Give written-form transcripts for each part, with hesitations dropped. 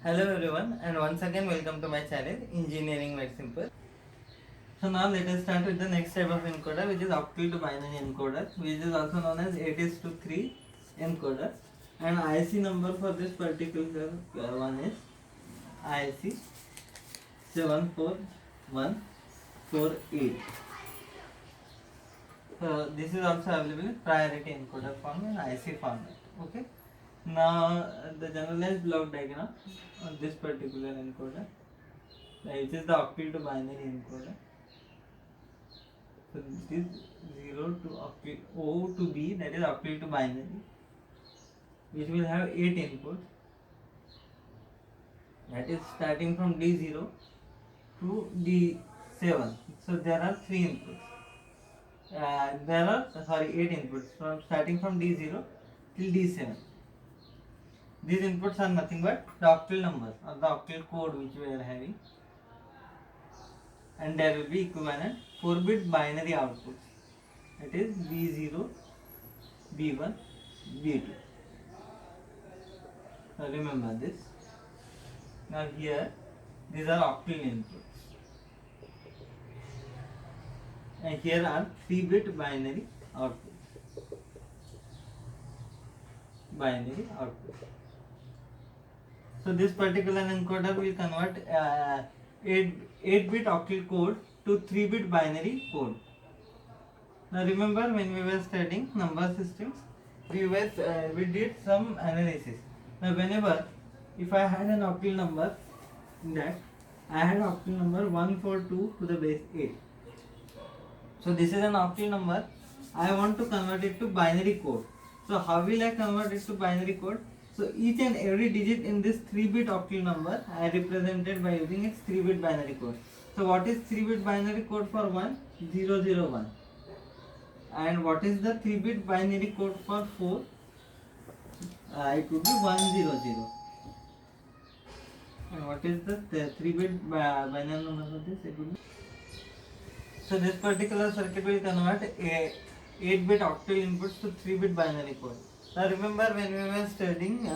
Hello everyone, and once again welcome to my channel Engineering Made Simple. So now let us start with the next type of encoder, which is octal to binary encoder, which is also known as 8 is to 3 encoder. And IC number for this particular one is IC 74148. So this is also available in priority encoder form and IC format. Okay. Now the generalized block diagram on this particular encoder, which is the octal to binary encoder. So this is 0 to octal, O to B, that is octal to binary, which will have 8 inputs. That is starting from D0 to D7. So there are 3 inputs. There are 8 inputs from starting from D0 till D7. These inputs are nothing but the octal numbers or the octal code which we are having, and there will be equivalent 4-bit binary outputs, that is B0, B1, B2. Now remember this. Now here these are octal inputs, and here are 3-bit binary outputs. So this particular encoder will convert 8-bit octal code to 3-bit binary code. Now remember, when we were studying number systems, we did some analysis. Now whenever, if I had an octal number, in that I had octal number 142 to the base 8. So this is an octal number. I want to convert it to binary code. So how will I convert it to binary code? So each and every digit in this 3-bit octal number I represented by using its 3-bit binary code. So what is 3-bit binary code for 1? 001. And what is the 3-bit binary code for 4? It would be 100. And what is the 3-bit binary number for this? It would be. So this particular circuit will convert 8-bit octal inputs to 3-bit binary code. Now remember, when we were studying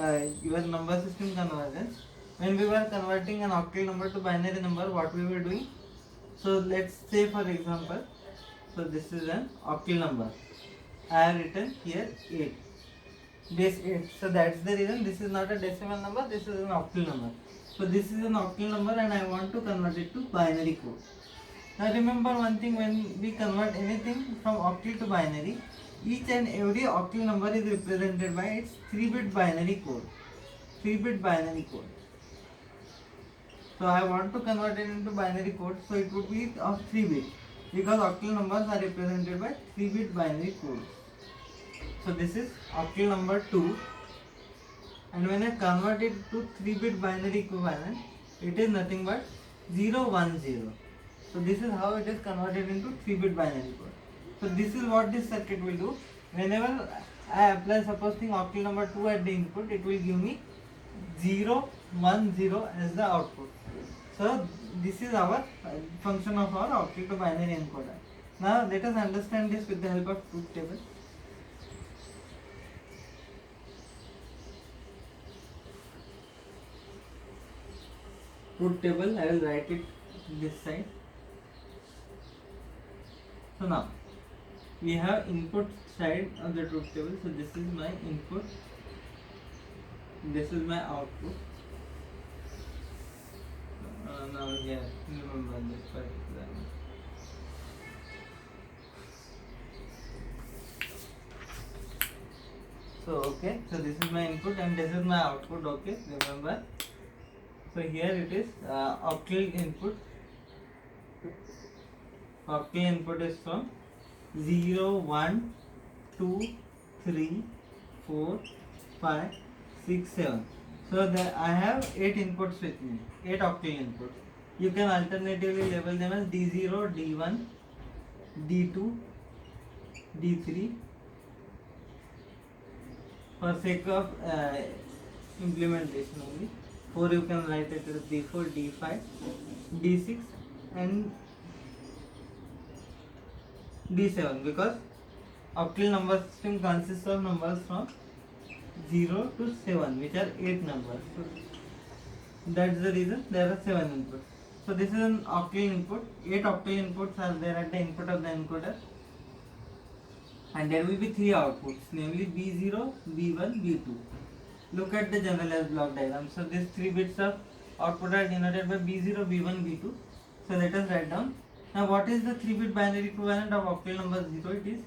your number system convergence, when we were converting an octal number to binary number, what we were doing? So let's say, for example, so this is an octal number. I have written here 8, base 8. So that's the reason this is not a decimal number, this is an octal number. So this is an octal number and I want to convert it to binary code. Now remember one thing, when we convert anything from octal to binary, each and every octal number is represented by its 3-bit binary code. 3-bit binary code. So I want to convert it into binary code, so it would be of 3-bit, because octal numbers are represented by 3-bit binary code. So this is octal number 2, and when I convert it to 3-bit binary equivalent, it is nothing but 010. So this is how it is converted into 3-bit binary code. So this is what this circuit will do. Whenever I apply, supposing octal number 2 at the input, it will give me 0, 1, 0 as the output. So this is our function of our octal to binary encoder. Now let us understand this with the help of truth table. Truth table, I will write it this side. So now we have input side of the truth table. So this is my input, this is my output. Now here, remember this particular. So okay, so this is my input and this is my output. Okay, remember. So here it is octal input. Octal input is from 0, 1, 2, 3, 4, 5, 6, 7. So I have 8 inputs with me, 8 octal inputs. You can alternatively label them as D0, D1, D2, D3. For sake of implementation only, 4 you can write it as D4, D5, D6 and D7, because octal number system consists of numbers from 0 to 7, which are 8 numbers. So That's the reason there are 7 inputs. So this is an octal input. 8 octal inputs are there at the input of the encoder, and there will be 3 outputs, namely B0, B1, B2. Look at the generalized block diagram. So these 3 bits of output are denoted by B0, B1, B2. So let us write down. Now what is the 3-bit binary equivalent of octal number 0? It is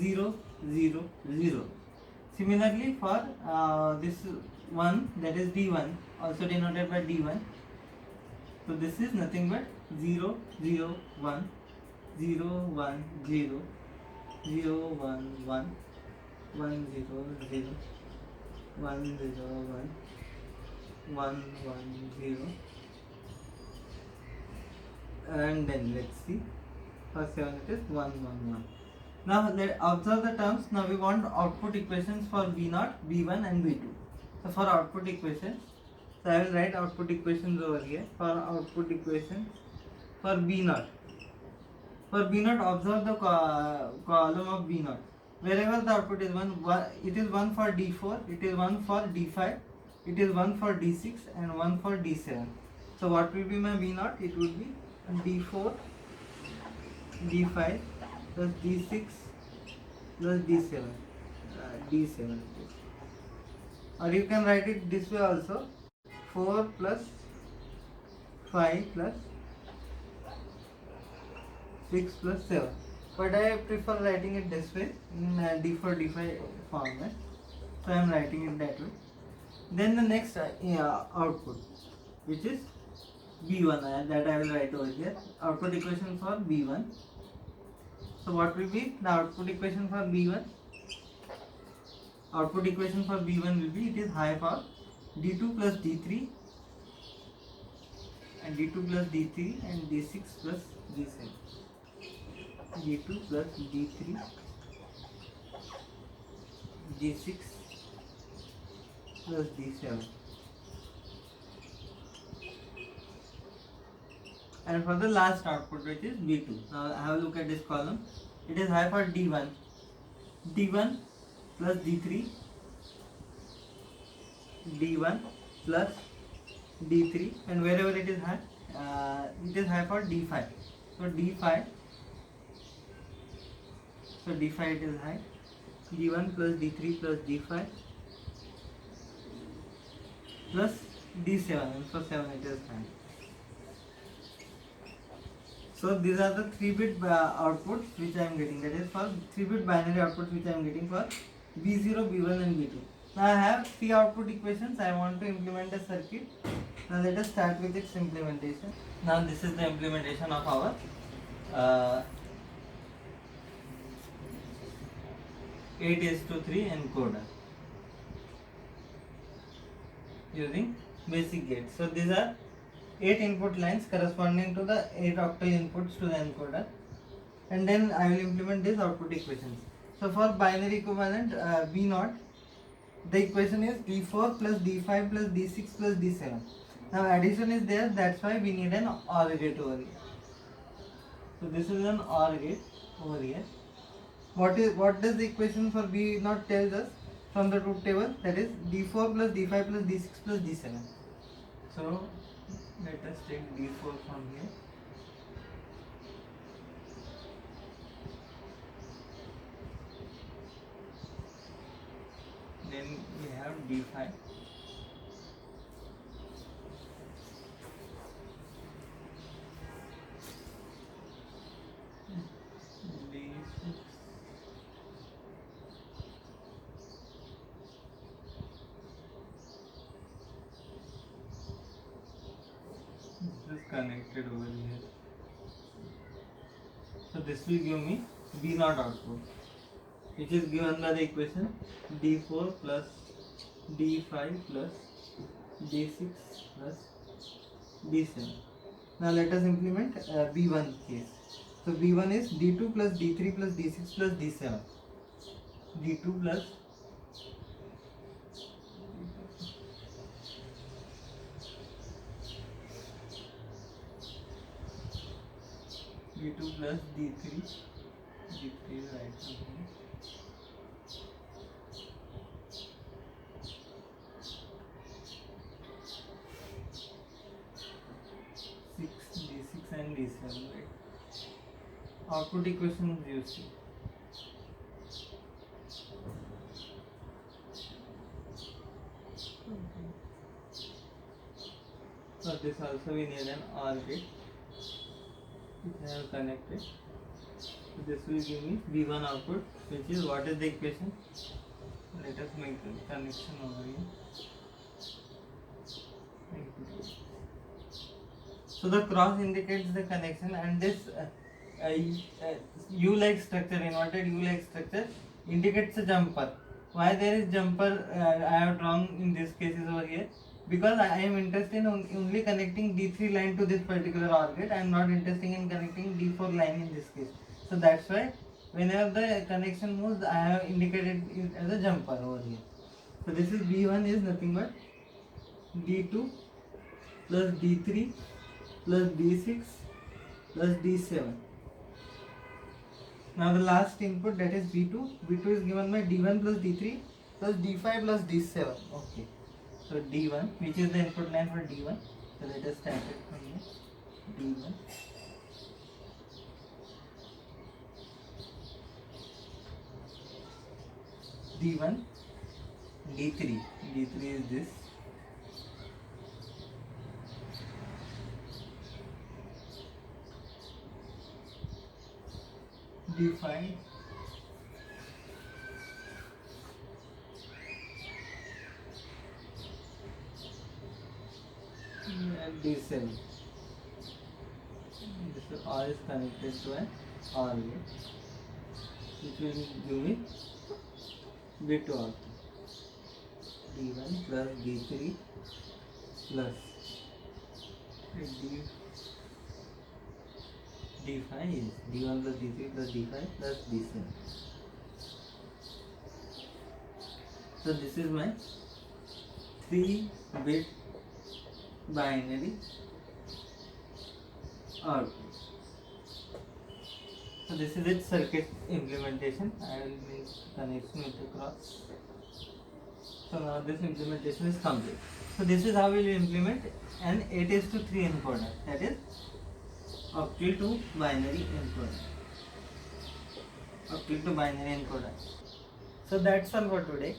0, 0, 0. Similarly for this one, that is D1, also denoted by D1. So this is nothing but 0, 0, 1, 0, 1, 0, 0, 1, 1, 1, 0, 0, 1, 0, 1, 1, 1, 0. And then let's see, for 7 it is 1, 1, 1. Now let observe the terms. Now we want output equations for B0, B1 and B2. So for output equations, so I will write output equations over here. For output equations for B0. For B0, observe the column of B0. Wherever the output is 1, it is 1 for D4, it is 1 for D5, it is 1 for D6 and 1 for D7. So what will be my B0? It will be D4, D5 plus D6 plus D7. D7. Or you can write it this way also, 4 plus 5 plus 6 plus 7. But I prefer writing it this way in D4, D5 format. So I am writing it that way. Then the next output, which is B1, that I will write over here. Output equation for B1. So what will be the output equation for B1? Output equation for B1 will be, it is high power D2 plus D3 and D2 plus D3 and D6 plus D7. D2 plus D3, D6 plus D7. And for the last output, which is B2. Now have a look at this column. It is high for D1. D1 plus D3, D1 plus D3, and wherever it is high for D5. So D5. So D5 it is high. D1 plus D3 plus D5 plus D7, and for 7 it is high. So these are the 3-bit outputs which I am getting. That is for 3-bit binary outputs which I am getting for B0, B1 and B2. Now I have 3 output equations. I want to implement a circuit. Now let us start with its implementation. Now this is the implementation of our 8:3 encoder using basic gates. So these are 8 input lines corresponding to the 8 octal inputs to the encoder, and then I will implement these output equations. So for binary equivalent B0, the equation is D4 plus D5 plus D6 plus D7. Now addition is there, that's why we need an OR gate over here. So this is an OR gate over here. What does the equation for B0 tells us from the truth table? That is D4 plus D5 plus D6 plus D7. So let us take D4 from here. Then we have D5. D6. This is connected over here. So this will give me B0 output, which is given by the equation D4 plus D5 plus D6 plus D7. Now let us implement B1 case. So B1 is D2 plus D3 plus D6 plus D7. D2 plus D2 plus D3, D3 is right here. and D7, right? Output equation you see. So this also we need an OR gate which I have connected. So this will give me V1 output, which is what is the equation? Let us make a connection over here. So the cross indicates the connection, and this U-like structure, inverted U-like structure, indicates a jumper. Why there is jumper? I have drawn in this case is over here, because I am interested in only connecting D3 line to this particular OR gate. I am not interested in connecting D4 line in this case. So that's why whenever the connection moves, I have indicated it as a jumper over here. So this is B1 is nothing but D2 plus D3 plus D6 plus D7. Now the last input, that is B2. B2 is given by D1 plus D3 plus D5 plus D7. Okay. So D1, which is the input line for D1. So let us start it from here. D1. D1, D3. D3 is this. D5, and D7. This all is connected to an OR gate, which will give me B2 output. D1 plus D3 plus D5 is D1 plus D3 plus D5 plus D7. So this is my 3-bit binary output. So this is its circuit implementation. I will make connection with the cross. So now this implementation is complete. So this is how we will implement an 8:3 encoder, that is octal to binary encoder. Octal to binary encoder. So that's all for today.